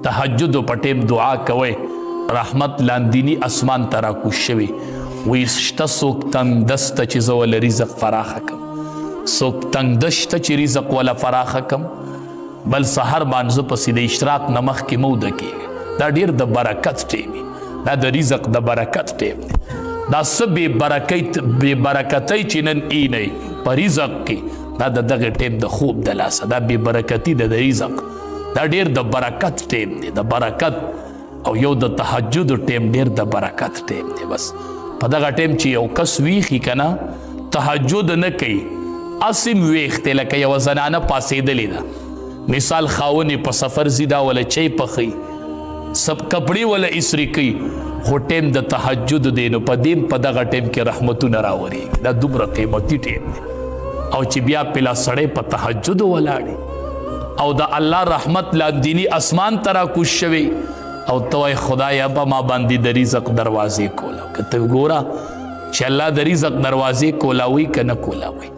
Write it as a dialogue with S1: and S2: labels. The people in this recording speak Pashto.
S1: تهجد په ټیم دعا کوئ رحمت لاندینی اسمان ته راکوز شوی وایي شته څوک تنګدسته چې زه وله رزق فراخه کم څوک تنګده شته چې رزق وله فراخه کم بل سحر باندې پسې د اشراق نه مخکې مه وده کېږي دا ډېر د برکت ټیم دی دا د رزق د برکت ټیم دی دا څه بې برکتۍ چې نن اینئ په رزق کې دا د دغه ټیم د خوب د لاسه دا بې برکتي ده د رزق دا ډېر د برکت ټیم دی د برکت او یو د تهجد ټیم ډېر د برکت ټیم دی بس په دغه ټیم چې یو کس ویښي که نه تهجد نه کوي اسم ویښتې لکه یوه زنانه پاسېدلې ده مثال خاونې په سفر ځي دا وله چای پخوي سب کپړې وله اسري کوي خو ټیم د تهجد دی نو په دې په دغه ټیم کې رحمتونه راورېږي دا دومره قیمتي ټیم دی او چې بیا پلا سړی په تهجد ولاړي او د الله رحمت لاندینی اسمان ته راکوز شوی او ته وایې خدایه به ما باندې د رزق دروازې کولاو که ته ګوره چې الله د رزق دروازې کولاوي که نه کولاوي